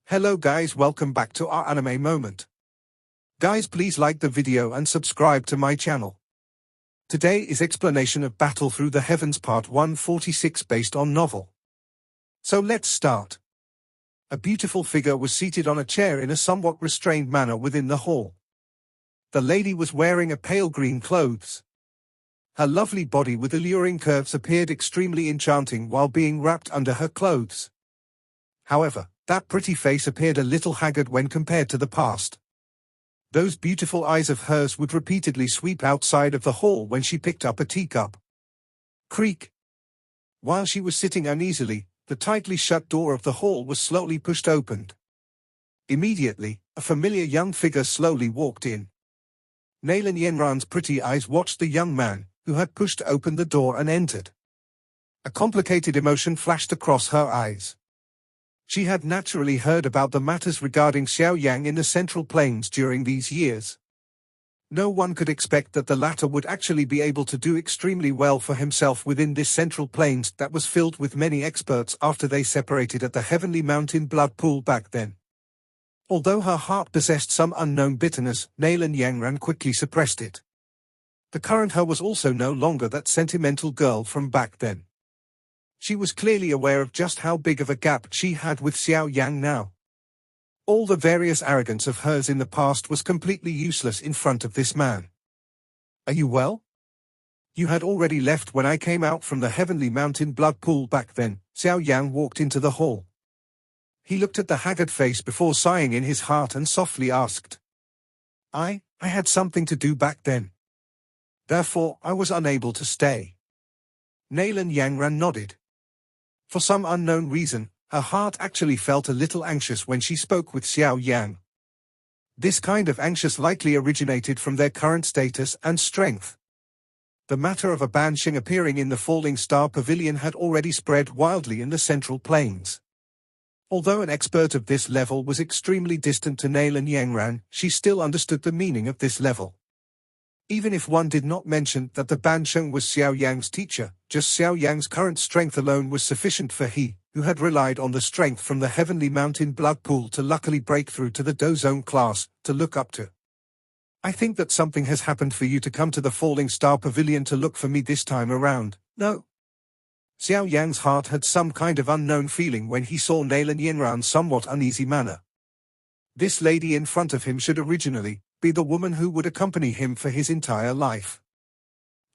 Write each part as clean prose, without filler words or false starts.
Hello guys, welcome back to our anime moment. Guys, please like the video and subscribe to my channel. Today is explanation of Battle Through the Heavens part 146 based on novel. So let's start. A beautiful figure was seated on a chair in a somewhat restrained manner within the hall. The lady was wearing a pale green clothes. Her lovely body with alluring curves appeared extremely enchanting while being wrapped under her clothes. However, that pretty face appeared a little haggard when compared to the past. Those beautiful eyes of hers would repeatedly sweep outside of the hall when she picked up a teacup. Creak. While she was sitting uneasily, the tightly shut door of the hall was slowly pushed open. Immediately, a familiar young figure slowly walked in. Nan Yan Ran's pretty eyes watched the young man, who had pushed open the door and entered. A complicated emotion flashed across her eyes. She had naturally heard about the matters regarding Xiao Yan in the Central Plains during these years. No one could expect that the latter would actually be able to do extremely well for himself within this Central Plains that was filled with many experts after they separated at the Heavenly Mountain Blood Pool back then. Although her heart possessed some unknown bitterness, Nan Yan Ran quickly suppressed it. The current her was also no longer that sentimental girl from back then. She was clearly aware of just how big of a gap she had with Xiao Yan now. All the various arrogance of hers in the past was completely useless in front of this man. Are you well? You had already left when I came out from the Heavenly Mountain Blood Pool back then. Xiao Yan walked into the hall. He looked at the haggard face before sighing in his heart and softly asked. I had something to do back then. Therefore, I was unable to stay. Nan Yan Ran nodded. For some unknown reason, her heart actually felt a little anxious when she spoke with Xiao Yan. This kind of anxious likely originated from their current status and strength. The matter of a banshee appearing in the Falling Star Pavilion had already spread wildly in the Central Plains. Although an expert of this level was extremely distant to Nan Yan Ran, she still understood the meaning of this level. Even if one did not mention that the banshee was Xiao Yan's teacher, just Xiao Yan's current strength alone was sufficient for he, who had relied on the strength from the Heavenly Mountain Blood Pool to luckily break through to the Dozone class, to look up to. I think that something has happened for you to come to the Falling Star Pavilion to look for me this time around, no? Xiao Yan's heart had some kind of unknown feeling when he saw Nan Yan Ran's somewhat uneasy manner. This lady in front of him should originally be the woman who would accompany him for his entire life.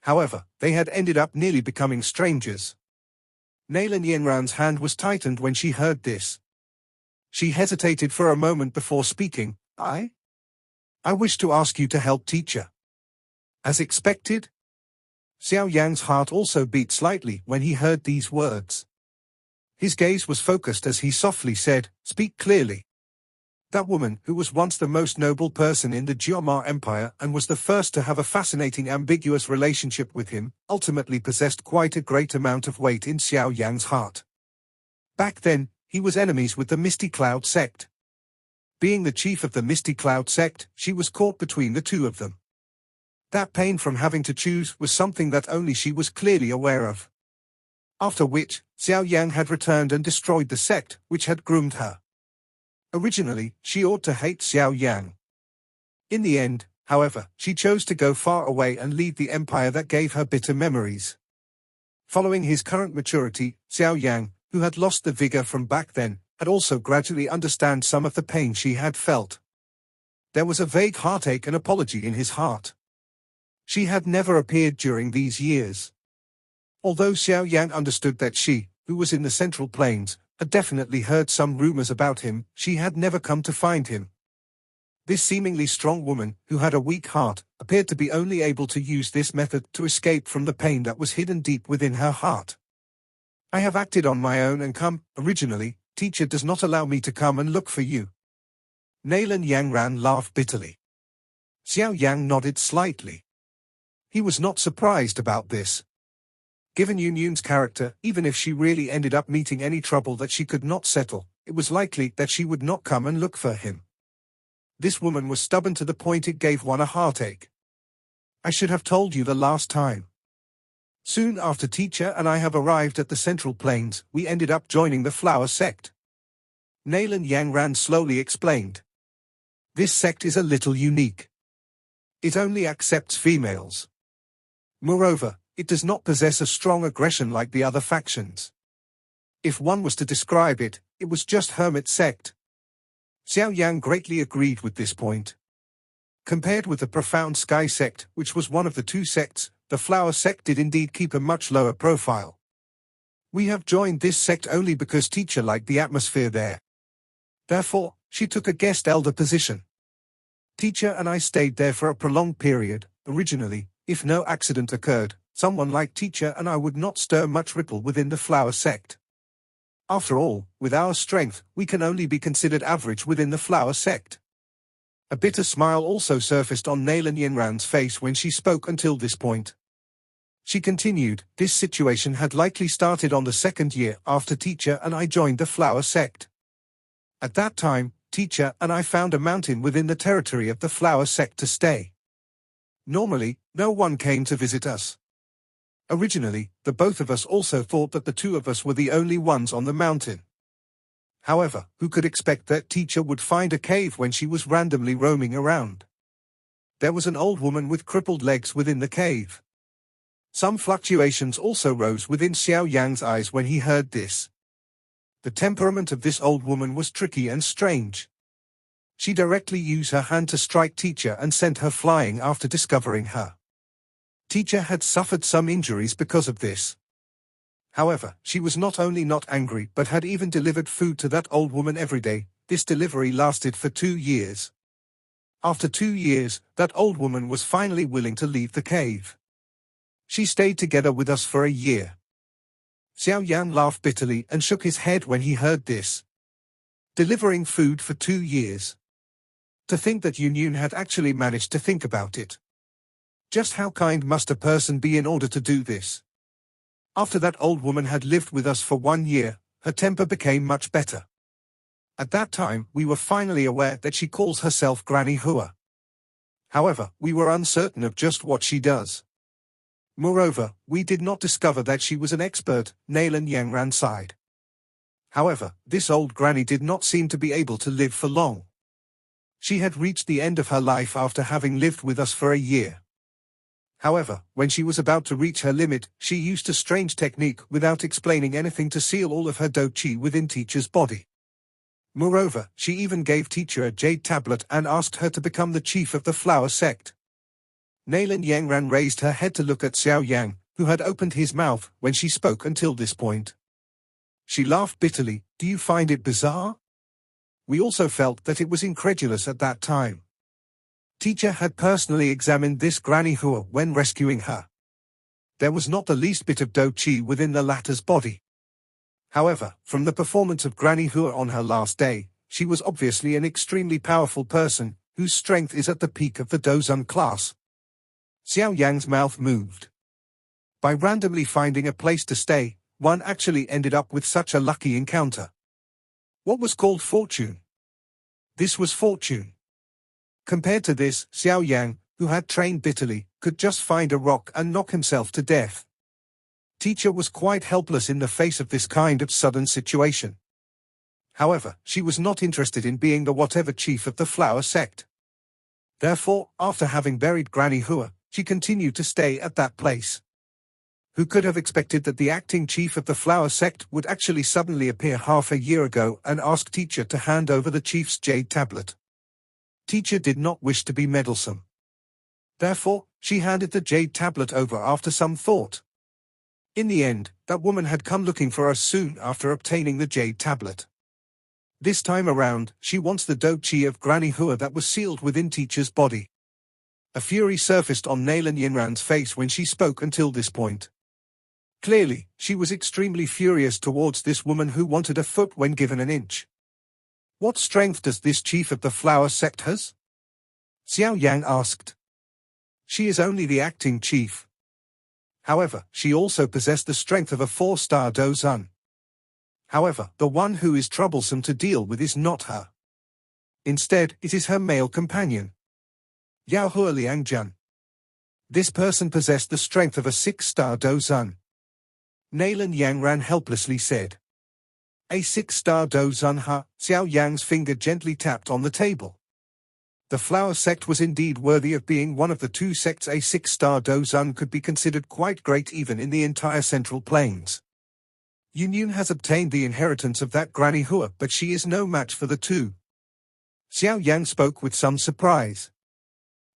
However, they had ended up nearly becoming strangers. Nan Yan Ran's hand was tightened when she heard this. She hesitated for a moment before speaking. I wish to ask you to help teacher. As expected? Xiao Yan's heart also beat slightly when he heard these words. His gaze was focused as he softly said, "Speak clearly." That woman, who was once the most noble person in the Jiamar Empire and was the first to have a fascinating ambiguous relationship with him, ultimately possessed quite a great amount of weight in Xiao Yan's heart. Back then, he was enemies with the Misty Cloud Sect. Being the chief of the Misty Cloud Sect, she was caught between the two of them. That pain from having to choose was something that only she was clearly aware of. After which, Xiao Yan had returned and destroyed the sect, which had groomed her. Originally, she ought to hate Xiao Yan. In the end, however, she chose to go far away and lead the empire that gave her bitter memories. Following his current maturity, Xiao Yan, who had lost the vigor from back then, had also gradually understood some of the pain she had felt. There was a vague heartache and apology in his heart. She had never appeared during these years. Although Xiao Yan understood that she, who was in the Central Plains, had definitely heard some rumors about him, she had never come to find him. This seemingly strong woman, who had a weak heart, appeared to be only able to use this method to escape from the pain that was hidden deep within her heart. I have acted on my own and come, originally, teacher does not allow me to come and look for you. Nan Yan Ran laughed bitterly. Xiao Yan nodded slightly. He was not surprised about this. Given Yun's character, even if she really ended up meeting any trouble that she could not settle, it was likely that she would not come and look for him. This woman was stubborn to the point it gave one a heartache. I should have told you the last time. Soon after teacher and I have arrived at the Central Plains, we ended up joining the Flower Sect. Nan Yan Ran slowly explained. This sect is a little unique. It only accepts females. Moreover, it does not possess a strong aggression like the other factions. If one was to describe it, it was just hermit sect. Xiao Yan greatly agreed with this point. Compared with the profound sky sect, which was one of the two sects, the flower sect did indeed keep a much lower profile. We have joined this sect only because teacher liked the atmosphere there. Therefore, she took a guest elder position. Teacher and I stayed there for a prolonged period. Originally, if no accident occurred, someone like teacher and I would not stir much ripple within the flower sect. After all, with our strength, we can only be considered average within the flower sect. A bitter smile also surfaced on Nan Yan Ran's face when she spoke until this point. She continued, this situation had likely started on the second year after teacher and I joined the flower sect. At that time, teacher and I found a mountain within the territory of the flower sect to stay. Normally, no one came to visit us. Originally, the both of us also thought that the two of us were the only ones on the mountain. However, who could expect that teacher would find a cave when she was randomly roaming around? There was an old woman with crippled legs within the cave. Some fluctuations also rose within Xiao Yan's eyes when he heard this. The temperament of this old woman was tricky and strange. She directly used her hand to strike teacher and sent her flying after discovering her. Teacher had suffered some injuries because of this. However, she was not only not angry but had even delivered food to that old woman every day. This delivery lasted for 2 years. After 2 years, that old woman was finally willing to leave the cave. She stayed together with us for a year. Xiao Yan laughed bitterly and shook his head when he heard this. Delivering food for 2 years. To think that Yun had actually managed to think about it. Just how kind must a person be in order to do this? After that old woman had lived with us for 1 year, her temper became much better. At that time, we were finally aware that she calls herself Granny Hua. However, we were uncertain of just what she does. Moreover, we did not discover that she was an expert, Nan Yan Ran sighed. However, this old granny did not seem to be able to live for long. She had reached the end of her life after having lived with us for a year. However, when she was about to reach her limit, she used a strange technique without explaining anything to seal all of her do-chi within teacher's body. Moreover, she even gave teacher a jade tablet and asked her to become the chief of the flower sect. Nan Yan Ran raised her head to look at Xiao Yang, who had opened his mouth when she spoke until this point. She laughed bitterly. Do you find it bizarre? We also felt that it was incredulous at that time. Teacher had personally examined this Granny Hua when rescuing her. There was not the least bit of do-chi within the latter's body. However, from the performance of Granny Hua on her last day, she was obviously an extremely powerful person, whose strength is at the peak of the Dozun class. Xiao Yang's mouth moved. By randomly finding a place to stay, one actually ended up with such a lucky encounter. What was called fortune? This was fortune. Compared to this, Xiao Yang, who had trained bitterly, could just find a rock and knock himself to death. Teacher was quite helpless in the face of this kind of sudden situation. However, she was not interested in being the whatever chief of the flower sect. Therefore, after having buried Granny Hua, she continued to stay at that place. Who could have expected that the acting chief of the flower sect would actually suddenly appear half a year ago and ask teacher to hand over the chief's jade tablet? Teacher did not wish to be meddlesome. Therefore, she handed the jade tablet over after some thought. In the end, that woman had come looking for us soon after obtaining the jade tablet. This time around, she wants the do-chi of Granny Hua that was sealed within teacher's body. A fury surfaced on Nan Yan Ran's face when she spoke until this point. Clearly, she was extremely furious towards this woman who wanted a foot when given an inch. What strength does this chief of the flower sect has? Xiao Yang asked. She is only the acting chief. However, she also possessed the strength of a 4-star Dozun. However, the one who is troublesome to deal with is not her. Instead, it is her male companion. Yao Lao. This person possessed the strength of a 6-star Dozun. Nan Yan Ran helplessly said. a 6-star dozun ha, Xiao Yan's finger gently tapped on the table. The flower sect was indeed worthy of being one of the 2 sects. A 6-star dozun could be considered quite great even in the entire Central Plains. Yun has obtained the inheritance of that Granny Hua, but she is no match for the 2. Xiao Yan spoke with some surprise.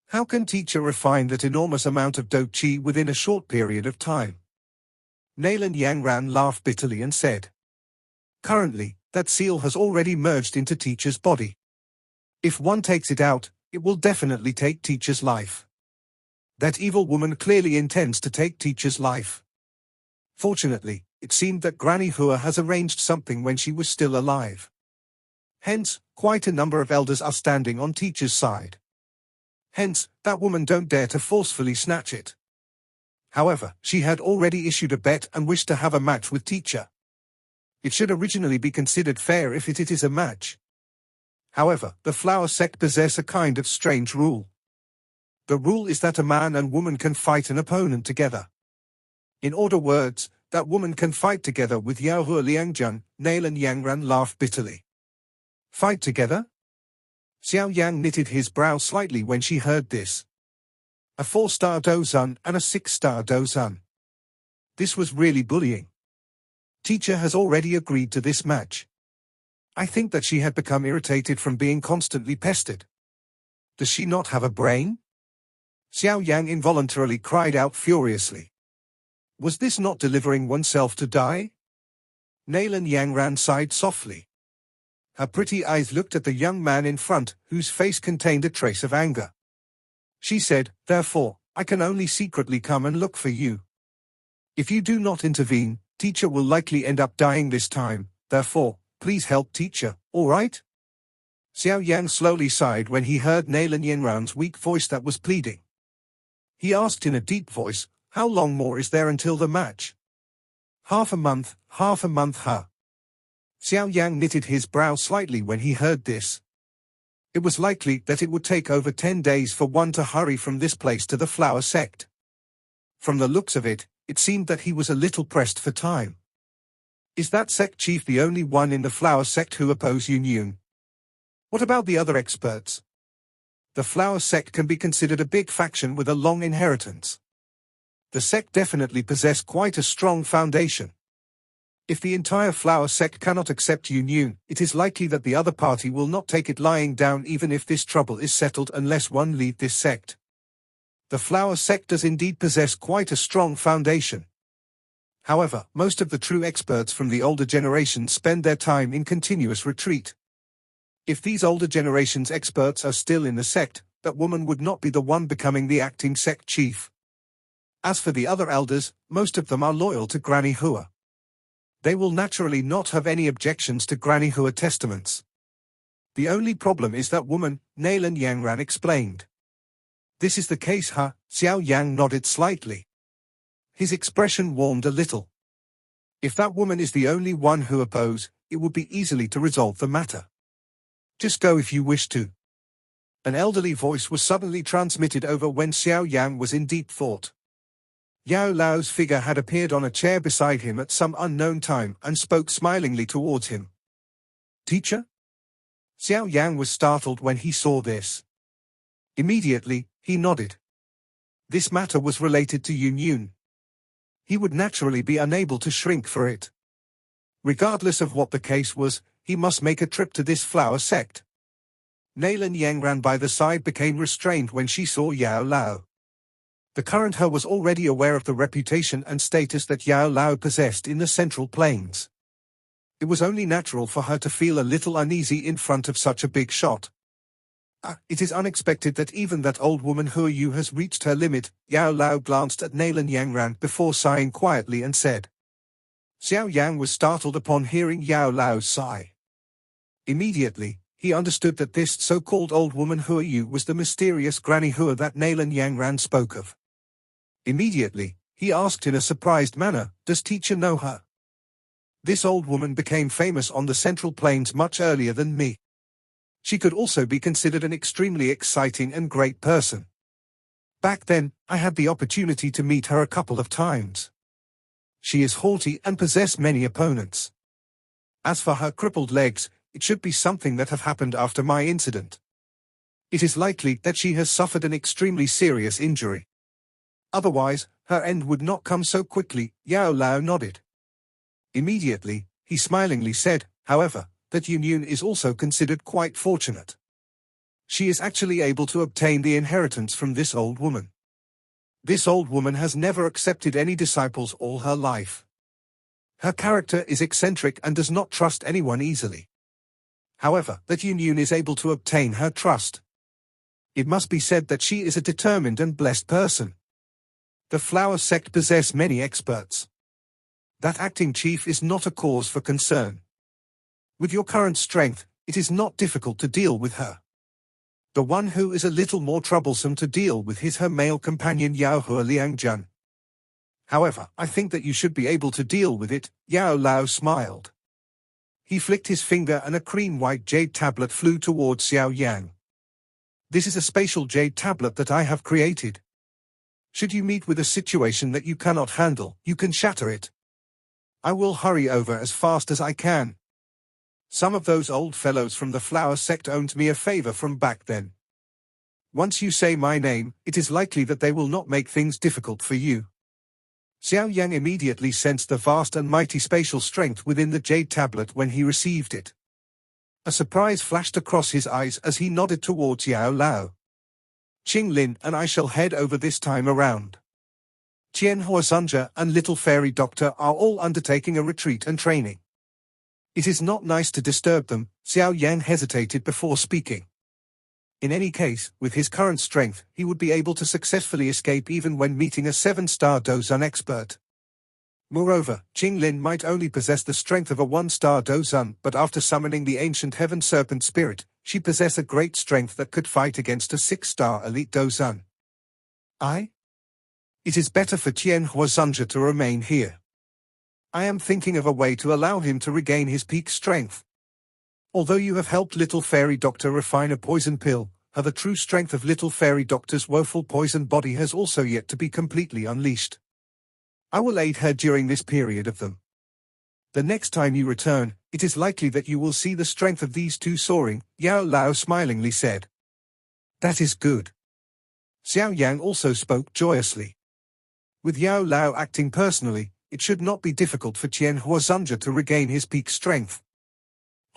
How can teacher refine that enormous amount of do qi within a short period of time? Nan Yan Ran laughed bitterly and said, currently, that seal has already merged into teacher's body. If one takes it out, it will definitely take teacher's life. That evil woman clearly intends to take teacher's life. Fortunately, it seemed that Granny Hua has arranged something when she was still alive. Hence, quite a number of elders are standing on teacher's side. Hence, that woman don't dare to forcefully snatch it. However, she had already issued a bet and wished to have a match with teacher. It should originally be considered fair if it is a match. However, the flower sect possess a kind of strange rule. The rule is that a man and woman can fight an opponent together. In other words, that woman can fight together with Yao Hua Liangjun. Nan Yan Ran laughed bitterly. Fight together? Xiao Yan knitted his brow slightly when she heard this. A 4-star dozun and a 6-star dozun. This was really bullying. Teacher has already agreed to this match. I think that she had become irritated from being constantly pestered. Does she not have a brain? Xiao Yan involuntarily cried out furiously. Was this not delivering oneself to die? Nan Yan Ran sighed softly. Her pretty eyes looked at the young man in front, whose face contained a trace of anger. She said, therefore, I can only secretly come and look for you. If you do not intervene, teacher will likely end up dying this time, therefore, please help teacher, all right? Xiao Yan slowly sighed when he heard Nan Yan Ran's weak voice that was pleading. He asked in a deep voice, how long more is there until the match? Half a month, huh? Xiao Yan knitted his brow slightly when he heard this. It was likely that it would take over 10 days for one to hurry from this place to the flower sect. From the looks of it, it seemed that he was a little pressed for time. Is that sect chief the only one in the flower sect who oppose Yun? What about the other experts? The flower sect can be considered a big faction with a long inheritance. The sect definitely possess quite a strong foundation. If the entire flower sect cannot accept Yun, it is likely that the other party will not take it lying down even if this trouble is settled unless one leave this sect. The flower sect does indeed possess quite a strong foundation. However, most of the true experts from the older generations spend their time in continuous retreat. If these older generations' experts are still in the sect, that woman would not be the one becoming the acting sect chief. As for the other elders, most of them are loyal to Granny Hua. They will naturally not have any objections to Granny Hua testaments. The only problem is that woman, Nan Yan Ran explained. This is the case, huh? Xiao Yan nodded slightly. His expression warmed a little. If that woman is the only one who opposes, it would be easily to resolve the matter. Just go if you wish to. An elderly voice was suddenly transmitted over when Xiao Yan was in deep thought. Yao Lao's figure had appeared on a chair beside him at some unknown time and spoke smilingly towards him. Teacher? Xiao Yan was startled when he saw this. Immediately, he nodded. This matter was related to Yun. He would naturally be unable to shrink for it. Regardless of what the case was, he must make a trip to this flower sect. Nan Yan Ran by the side became restrained when she saw Yao Lao. The current her was already aware of the reputation and status that Yao Lao possessed in the Central Plains. It was only natural for her to feel a little uneasy in front of such a big shot. It is unexpected that even that old woman Hua Yu has reached her limit. Yao Lao glanced at Nan Yan Ran before sighing quietly and said. Xiao Yan was startled upon hearing Yao Lao's sigh. Immediately, he understood that this so-called old woman Hua Yu was the mysterious Granny Hua that Nan Yan Ran spoke of. Immediately, he asked in a surprised manner, does teacher know her? This old woman became famous on the Central Plains much earlier than me. She could also be considered an extremely exciting and great person. Back then, I had the opportunity to meet her a couple of times. She is haughty and possesses many opponents. As for her crippled legs, it should be something that have happened after my incident. It is likely that she has suffered an extremely serious injury. Otherwise, her end would not come so quickly. Yao Lao nodded. Immediately, he smilingly said, however, that Yun Yun is also considered quite fortunate. She is actually able to obtain the inheritance from this old woman. This old woman has never accepted any disciples all her life. Her character is eccentric and does not trust anyone easily. However, that Yun Yun is able to obtain her trust. It must be said that she is a determined and blessed person. The Flower Sect possess many experts. That acting chief is not a cause for concern. With your current strength, it is not difficult to deal with her. The one who is a little more troublesome to deal with is her male companion Yao Hua Liangjun. However, I think that you should be able to deal with it. Yao Lao smiled. He flicked his finger and a cream-white jade tablet flew towards Xiao Yan. This is a spatial jade tablet that I have created. Should you meet with a situation that you cannot handle, you can shatter it. I will hurry over as fast as I can. Some of those old fellows from the Flower Sect owed me a favor from back then. Once you say my name, it is likely that they will not make things difficult for you. Xiao Yan immediately sensed the vast and mighty spatial strength within the jade tablet when he received it. A surprise flashed across his eyes as he nodded towards Yao Lao. Qing Lin and I shall head over this time around. Qian Huazunja and Little Fairy Doctor are all undertaking a retreat and training. It is not nice to disturb them. Xiao Yan hesitated before speaking. In any case, with his current strength, he would be able to successfully escape even when meeting a 7-star Dozun expert. Moreover, Qing Lin might only possess the strength of a 1-star Dozun, but after summoning the ancient Heaven Serpent Spirit, she possessed a great strength that could fight against a 6-star elite Dozun. It is better for Qian Huazunja to remain here. I am thinking of a way to allow him to regain his peak strength. Although you have helped Little Fairy Doctor refine a poison pill, the true strength of Little Fairy Doctor's woeful poison body has also yet to be completely unleashed. I will aid her during this period of them. The next time you return, it is likely that you will see the strength of these two soaring, Yao Lao smilingly said. That is good. Xiao Yang also spoke joyously. With Yao Lao acting personally, it should not be difficult for Qian Huazunja to regain his peak strength.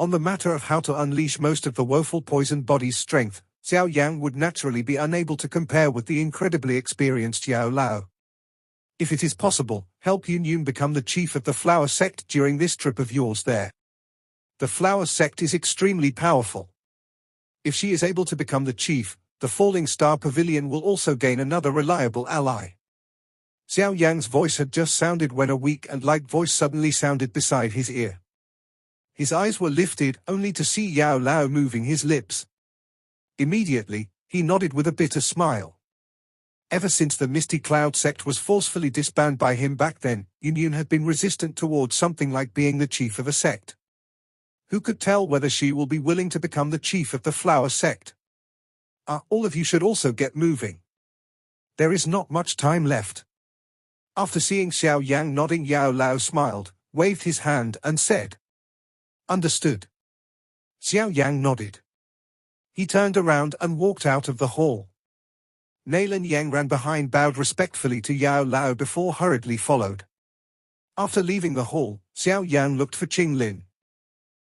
On the matter of how to unleash most of the woeful poison body's strength, Xiao Yang would naturally be unable to compare with the incredibly experienced Yao Lao. If it is possible, help Yun Yun become the chief of the Flower Sect during this trip of yours there. The Flower Sect is extremely powerful. If she is able to become the chief, the Falling Star Pavilion will also gain another reliable ally. Xiao Yang's voice had just sounded when a weak and light voice suddenly sounded beside his ear. His eyes were lifted, only to see Yao Lao moving his lips. Immediately, he nodded with a bitter smile. Ever since the Misty Cloud Sect was forcefully disbanded by him back then, Yun Yun had been resistant towards something like being the chief of a sect. Who could tell whether she will be willing to become the chief of the Flower Sect? All of you should also get moving. There is not much time left. After seeing Xiao Yang nodding, Yao Lao smiled, waved his hand and said, Understood. Xiao Yang nodded. He turned around and walked out of the hall. Nan Yan Ran behind, bowed respectfully to Yao Lao before hurriedly followed. After leaving the hall, Xiao Yan looked for Qing Lin.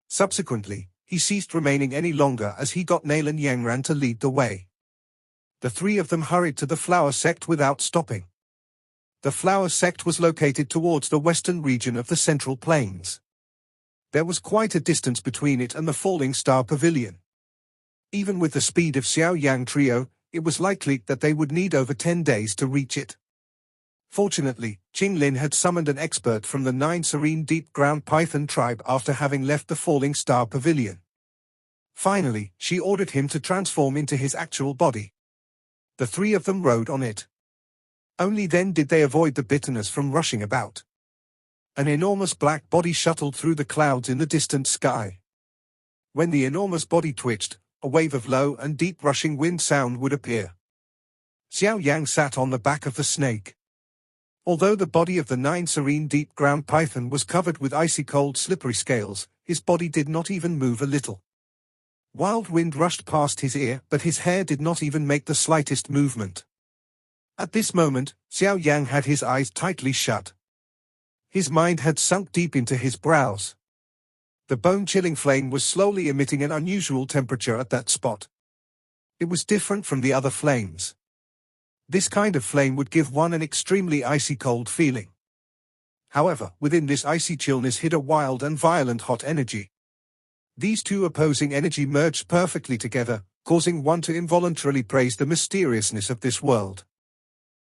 Subsequently, he ceased remaining any longer as he got Nan Yan Ran to lead the way. The three of them hurried to the Flower Sect without stopping. The Flower Sect was located towards the western region of the Central Plains. There was quite a distance between it and the Falling Star Pavilion. Even with the speed of Xiao Yang trio, it was likely that they would need over 10 days to reach it. Fortunately, Qing Lin had summoned an expert from the 9 Serene Deep Ground Python tribe after having left the Falling Star Pavilion. Finally, she ordered him to transform into his actual body. The three of them rode on it. Only then did they avoid the bitterness from rushing about. An enormous black body shuttled through the clouds in the distant sky. When the enormous body twitched, a wave of low and deep rushing wind sound would appear. Xiao Yang sat on the back of the snake. Although the body of the 9 Serene Deep Ground Python was covered with icy cold slippery scales, his body did not even move a little. Wild wind rushed past his ear, but his hair did not even make the slightest movement. At this moment, Xiao Yan had his eyes tightly shut. His mind had sunk deep into his brows. The bone-chilling flame was slowly emitting an unusual temperature at that spot. It was different from the other flames. This kind of flame would give one an extremely icy cold feeling. However, within this icy chillness hid a wild and violent hot energy. These two opposing energy merged perfectly together, causing one to involuntarily praise the mysteriousness of this world.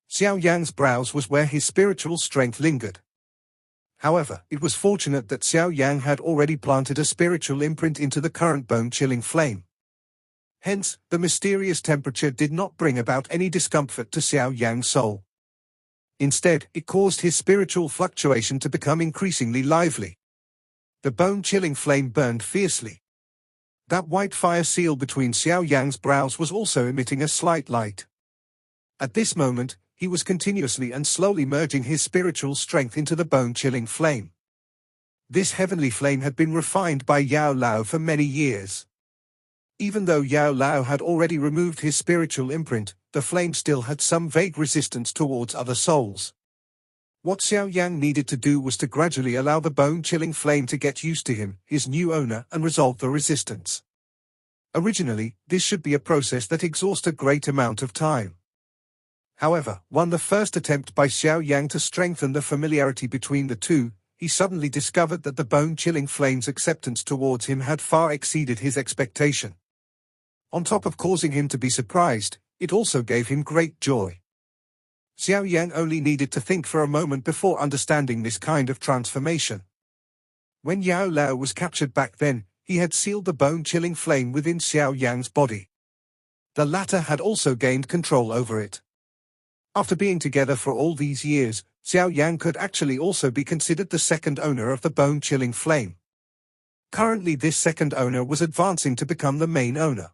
Xiao Yan's brows was where his spiritual strength lingered. However, it was fortunate that Xiao Yan had already planted a spiritual imprint into the current bone-chilling flame. Hence, the mysterious temperature did not bring about any discomfort to Xiao Yan's soul. Instead, it caused his spiritual fluctuation to become increasingly lively. The bone-chilling flame burned fiercely. That white fire seal between Xiao Yan's brows was also emitting a slight light. At this moment, he was continuously and slowly merging his spiritual strength into the bone-chilling flame. This heavenly flame had been refined by Yao Lao for many years. Even though Yao Lao had already removed his spiritual imprint, the flame still had some vague resistance towards other souls. What Xiao Yan needed to do was to gradually allow the bone-chilling flame to get used to him, his new owner, and resolve the resistance. Originally, this should be a process that exhausts a great amount of time. However, on the first attempt by Xiao Yan to strengthen the familiarity between the two, he suddenly discovered that the bone-chilling flame's acceptance towards him had far exceeded his expectation. On top of causing him to be surprised, it also gave him great joy. Xiao Yan only needed to think for a moment before understanding this kind of transformation. When Yao Lao was captured back then, he had sealed the bone-chilling flame within Xiao Yan's body. The latter had also gained control over it. After being together for all these years, Xiao Yan could actually also be considered the second owner of the bone-chilling flame. Currently this second owner was advancing to become the main owner.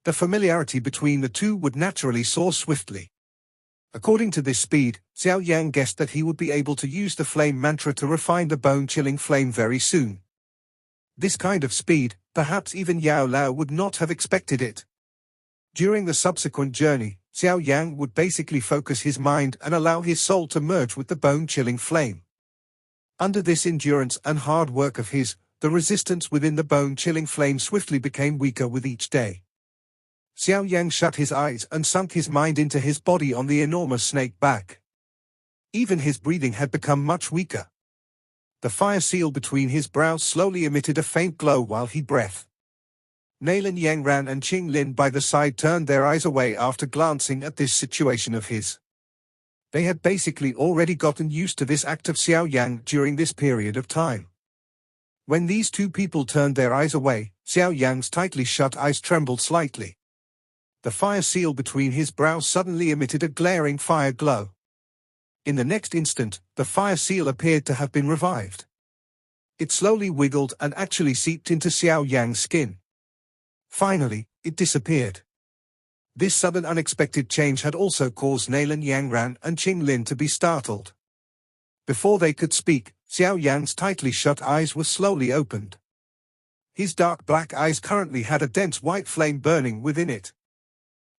The familiarity between the two would naturally soar swiftly. According to this speed, Xiao Yan guessed that he would be able to use the flame mantra to refine the bone-chilling flame very soon. This kind of speed, perhaps even Yao Lao would not have expected it. During the subsequent journey, Xiao Yan would basically focus his mind and allow his soul to merge with the bone-chilling flame. Under this endurance and hard work of his, the resistance within the bone-chilling flame swiftly became weaker with each day. Xiao Yan shut his eyes and sunk his mind into his body on the enormous snake back. Even his breathing had become much weaker. The fire seal between his brows slowly emitted a faint glow while he breathed. Nan Yan Ran and Qing Lin by the side turned their eyes away after glancing at this situation of his. They had basically already gotten used to this act of Xiao Yan during this period of time. When these two people turned their eyes away, Xiao Yan's tightly shut eyes trembled slightly. The fire seal between his brows suddenly emitted a glaring fire glow. In the next instant, the fire seal appeared to have been revived. It slowly wiggled and actually seeped into Xiao Yan's skin. Finally, it disappeared. This sudden unexpected change had also caused Nan Yan Ran and Qing Lin to be startled. Before they could speak, Xiao Yan's tightly shut eyes were slowly opened. His dark black eyes currently had a dense white flame burning within it.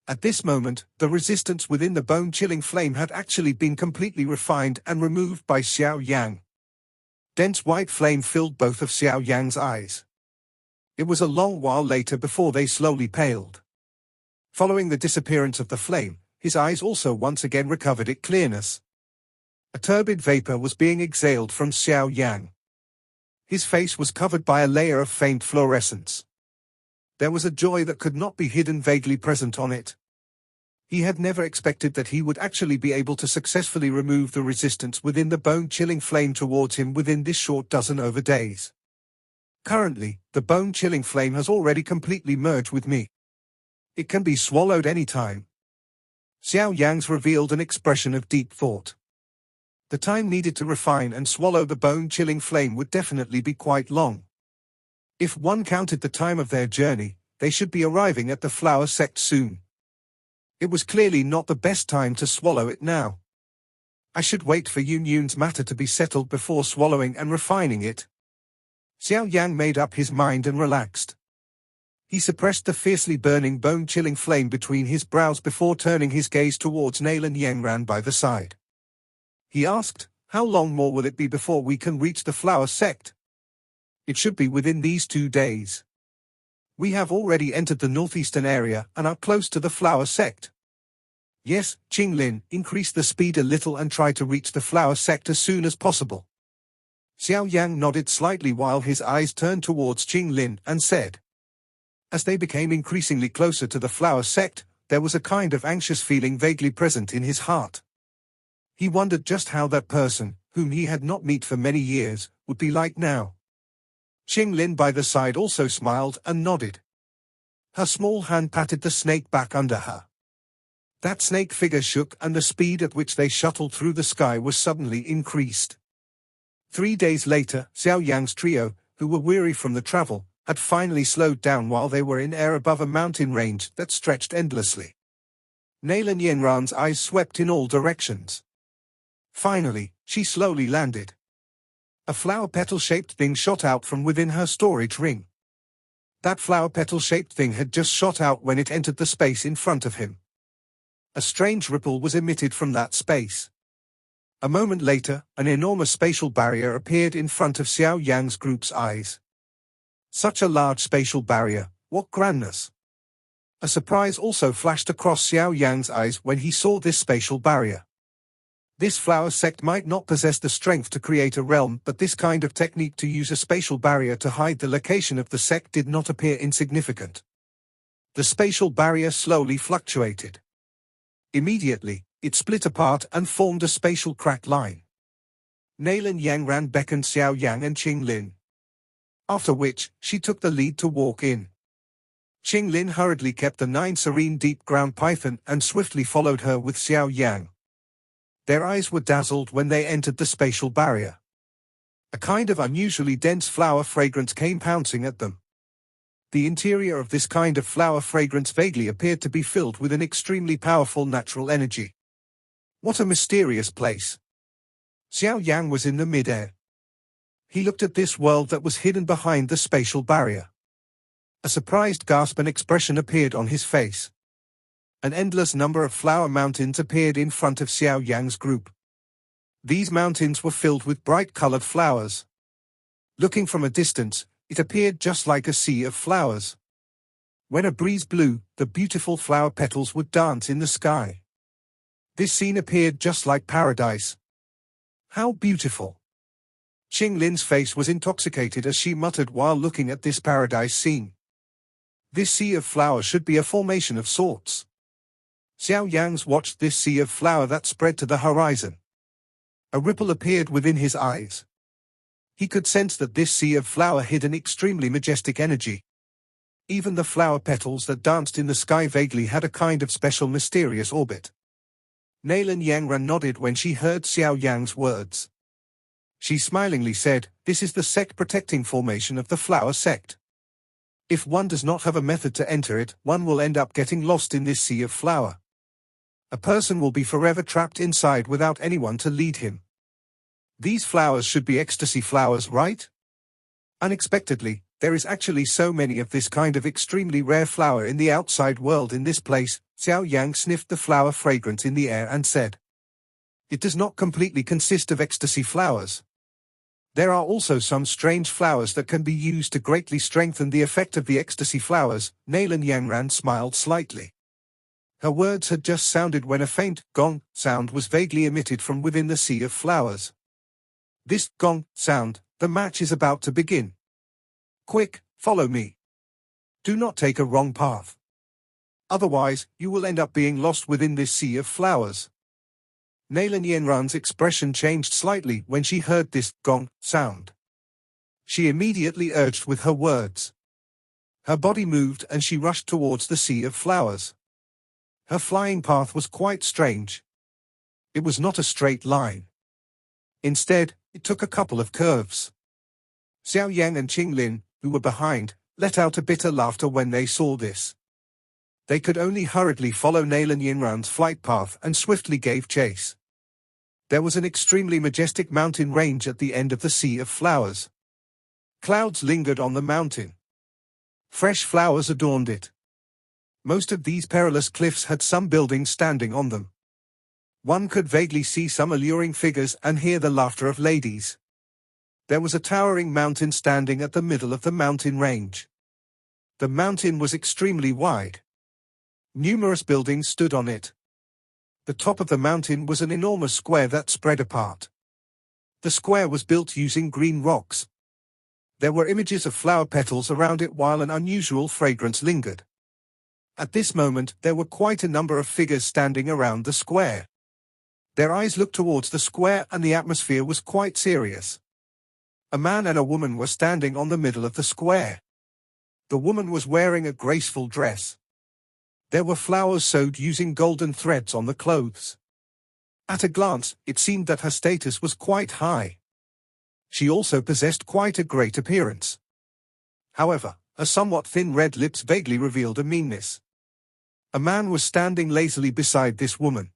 At this moment, the resistance within the bone-chilling flame had actually been completely refined and removed by Xiao Yan. Dense white flame filled both of Xiao Yan's eyes. It was a long while later before they slowly paled. Following the disappearance of the flame, his eyes also once again recovered its clearness. A turbid vapor was being exhaled from Xiao Yan. His face was covered by a layer of faint fluorescence. There was a joy that could not be hidden vaguely present on it. He had never expected that he would actually be able to successfully remove the resistance within the bone-chilling flame towards him within this short dozen over days. Currently, the bone-chilling flame has already completely merged with me. It can be swallowed any time. Xiao Yan's revealed an expression of deep thought. The time needed to refine and swallow the bone-chilling flame would definitely be quite long. If one counted the time of their journey, they should be arriving at the flower sect soon. It was clearly not the best time to swallow it now. I should wait for Yun Yun's matter to be settled before swallowing and refining it. Xiao Yan made up his mind and relaxed. He suppressed the fiercely burning bone-chilling flame between his brows before turning his gaze towards Nan Yan Ran by the side. He asked, "How long more will it be before we can reach the Flower Sect?" "It should be within these 2 days. We have already entered the northeastern area and are close to the Flower Sect." "Yes, Qinglin, increase the speed a little and try to reach the Flower Sect as soon as possible." Xiao Yang nodded slightly while his eyes turned towards Qinglin and said. As they became increasingly closer to the Flower Sect, there was a kind of anxious feeling vaguely present in his heart. He wondered just how that person, whom he had not met for many years, would be like now. Qinglin by the side also smiled and nodded. Her small hand patted the snake back under her. That snake figure shook and the speed at which they shuttled through the sky was suddenly increased. 3 days later, Xiao Yang's trio, who were weary from the travel, had finally slowed down while they were in air above a mountain range that stretched endlessly. Nan Yan Ran's eyes swept in all directions. Finally, she slowly landed. A flower petal-shaped thing shot out from within her storage ring. That flower petal-shaped thing had just shot out when it entered the space in front of him. A strange ripple was emitted from that space. A moment later, an enormous spatial barrier appeared in front of Xiao Yang's group's eyes. Such a large spatial barrier, what grandness! A surprise also flashed across Xiao Yang's eyes when he saw this spatial barrier. This flower sect might not possess the strength to create a realm, but this kind of technique to use a spatial barrier to hide the location of the sect did not appear insignificant. The spatial barrier slowly fluctuated. Immediately, it split apart and formed a spatial crack line. Nan Yan Ran beckoned Xiao Yang and Qinglin. After which, she took the lead to walk in. Qinglin hurriedly kept the 9 serene deep ground python and swiftly followed her with Xiao Yang. Their eyes were dazzled when they entered the spatial barrier. A kind of unusually dense flower fragrance came pouncing at them. The interior of this kind of flower fragrance vaguely appeared to be filled with an extremely powerful natural energy. What a mysterious place! Xiao Yang was in the mid-air. He looked at this world that was hidden behind the spatial barrier. A surprised gasp and expression appeared on his face. An endless number of flower mountains appeared in front of Xiao Yang's group. These mountains were filled with bright-colored flowers. Looking from a distance, it appeared just like a sea of flowers. When a breeze blew, the beautiful flower petals would dance in the sky. This scene appeared just like paradise. How beautiful! Qinglin's face was intoxicated as she muttered while looking at this paradise scene. This sea of flower should be a formation of sorts. Xiao Yang watched this sea of flower that spread to the horizon. A ripple appeared within his eyes. He could sense that this sea of flower hid an extremely majestic energy. Even the flower petals that danced in the sky vaguely had a kind of special mysterious orbit. Nan Yan Ran nodded when she heard Xiao Yang's words. She smilingly said, "This is the sect protecting formation of the Flower Sect. If one does not have a method to enter it, one will end up getting lost in this sea of flower. A person will be forever trapped inside without anyone to lead him. These flowers should be ecstasy flowers, right?" Unexpectedly, there is actually so many of this kind of extremely rare flower in the outside world in this place. Xiao Yang sniffed the flower fragrance in the air and said, "It does not completely consist of ecstasy flowers. There are also some strange flowers that can be used to greatly strengthen the effect of the ecstasy flowers." Nan Yan Ran smiled slightly. Her words had just sounded when a faint gong sound was vaguely emitted from within the sea of flowers. "This gong sound, the match is about to begin. Quick, follow me. Do not take a wrong path. Otherwise, you will end up being lost within this sea of flowers." Nan Yan Ran's expression changed slightly when she heard this gong sound. She immediately urged with her words. Her body moved and she rushed towards the sea of flowers. Her flying path was quite strange. It was not a straight line. Instead, it took a couple of curves. Xiao Yang and Qinglin, who were behind, let out a bitter laughter when they saw this. They could only hurriedly follow Nan Yan Ran's flight path and swiftly gave chase. There was an extremely majestic mountain range at the end of the sea of flowers. Clouds lingered on the mountain. Fresh flowers adorned it. Most of these perilous cliffs had some buildings standing on them. One could vaguely see some alluring figures and hear the laughter of ladies. There was a towering mountain standing at the middle of the mountain range. The mountain was extremely wide. Numerous buildings stood on it. The top of the mountain was an enormous square that spread apart. The square was built using green rocks. There were images of flower petals around it while an unusual fragrance lingered. At this moment there were quite a number of figures standing around the square. Their eyes looked towards the square and the atmosphere was quite serious. A man and a woman were standing on the middle of the square. The woman was wearing a graceful dress. There were flowers sewed using golden threads on the clothes. At a glance, it seemed that her status was quite high. She also possessed quite a great appearance. However, her somewhat thin red lips vaguely revealed a meanness. A man was standing lazily beside this woman.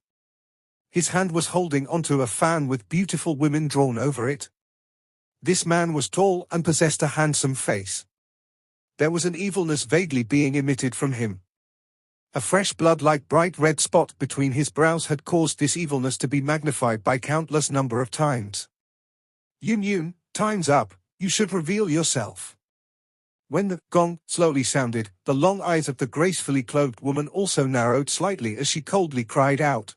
His hand was holding onto a fan with beautiful women drawn over it. This man was tall and possessed a handsome face. There was an evilness vaguely being emitted from him. A fresh blood-like bright red spot between his brows had caused this evilness to be magnified by countless number of times. Yun, time's up, you should reveal yourself. When the gong slowly sounded, the long eyes of the gracefully clothed woman also narrowed slightly as she coldly cried out.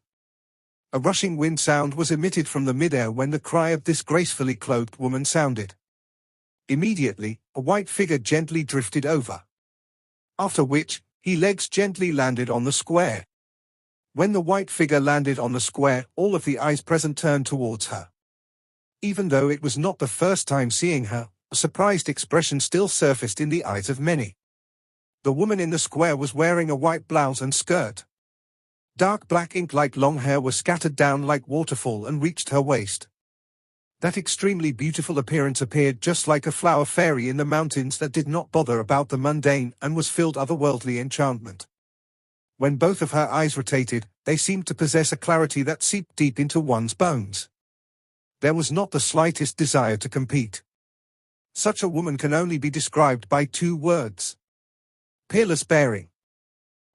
A rushing wind sound was emitted from the midair when the cry of this gracefully clothed woman sounded. Immediately, a white figure gently drifted over. After which, his legs gently landed on the square. When the white figure landed on the square, all of the eyes present turned towards her. Even though it was not the first time seeing her, a surprised expression still surfaced in the eyes of many. The woman in the square was wearing a white blouse and skirt. Dark black ink-like long hair was scattered down like waterfall and reached her waist. That extremely beautiful appearance appeared just like a flower fairy in the mountains that did not bother about the mundane and was filled otherworldly enchantment. When both of her eyes rotated, they seemed to possess a clarity that seeped deep into one's bones. There was not the slightest desire to compete. Such a woman can only be described by two words. Peerless bearing.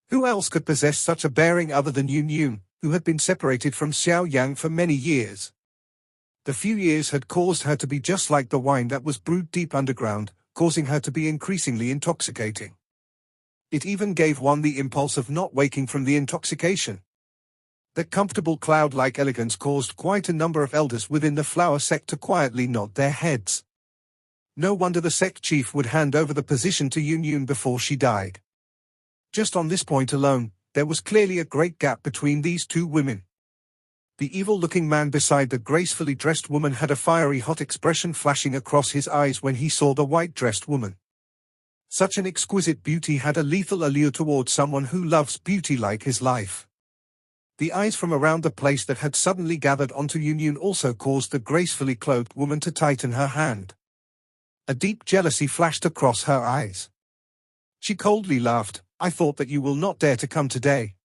Who else could possess such a bearing other than Yun, who had been separated from Xiao Yan for many years? The few years had caused her to be just like the wine that was brewed deep underground, causing her to be increasingly intoxicating. It even gave one the impulse of not waking from the intoxication. That comfortable cloud-like elegance caused quite a number of elders within the flower sect to quietly nod their heads. No wonder the sect chief would hand over the position to Yun before she died. Just on this point alone, there was clearly a great gap between these two women. The evil-looking man beside the gracefully dressed woman had a fiery hot expression flashing across his eyes when he saw the white-dressed woman. Such an exquisite beauty had a lethal allure towards someone who loves beauty like his life. The eyes from around the place that had suddenly gathered onto Yun also caused the gracefully clothed woman to tighten her hand. A deep jealousy flashed across her eyes. She coldly laughed. I thought that you will not dare to come today.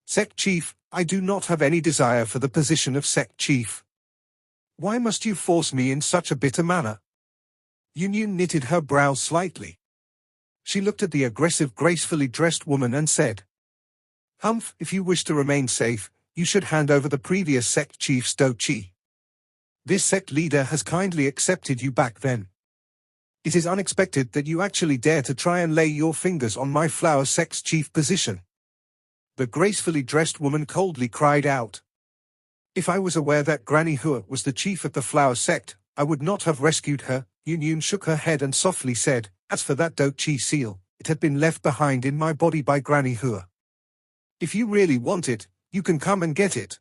Sect Chief, I do not have any desire for the position of Sect Chief. Why must you force me in such a bitter manner? Yun knitted her brows slightly. She looked at the aggressive, gracefully dressed woman and said, Humph, if you wish to remain safe, you should hand over the previous Sect Chief's dochi. This sect leader has kindly accepted you back then. It is unexpected that you actually dare to try and lay your fingers on my flower sect's chief position. The gracefully dressed woman coldly cried out. If I was aware that Granny Hua was the chief of the flower sect, I would not have rescued her. Yun shook her head and softly said, as for that dochi seal, it had been left behind in my body by Granny Hua. If you really want it, you can come and get it.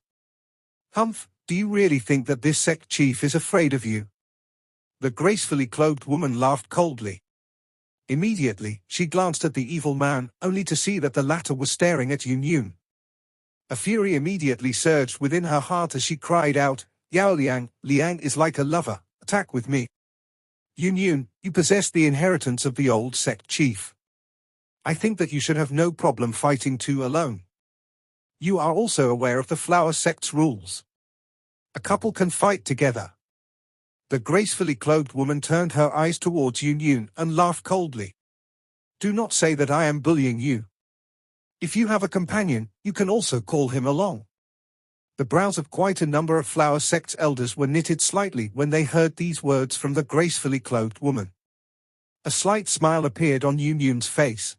Humph, do you really think that this sect chief is afraid of you? The gracefully clothed woman laughed coldly. Immediately, she glanced at the evil man, only to see that the latter was staring at Yun. A fury immediately surged within her heart as she cried out, Yao Liang is like a lover, attack with me. Yun, you possess the inheritance of the old sect chief. I think that you should have no problem fighting two alone. You are also aware of the flower sect's rules. A couple can fight together. The gracefully clothed woman turned her eyes towards Yun Yun and laughed coldly. Do not say that I am bullying you. If you have a companion, you can also call him along. The brows of quite a number of Flower Sect's elders were knitted slightly when they heard these words from the gracefully clothed woman. A slight smile appeared on Yun Yun's face.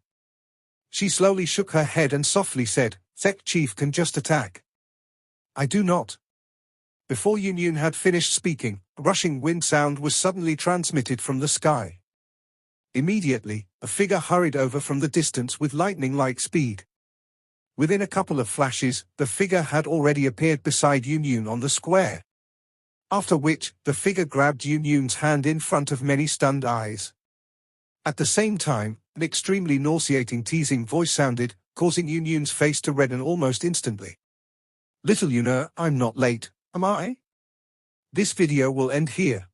She slowly shook her head and softly said, Sect chief can just attack. I do not. Before Yun Yun had finished speaking, a rushing wind sound was suddenly transmitted from the sky. Immediately, a figure hurried over from the distance with lightning-like speed. Within a couple of flashes, the figure had already appeared beside Yun Yun on the square. After which, the figure grabbed Yun Yun's hand in front of many stunned eyes. At the same time, an extremely nauseating teasing voice sounded, causing Yun Yun's face to redden almost instantly. Little you know, I'm not late, am I? This video will end here.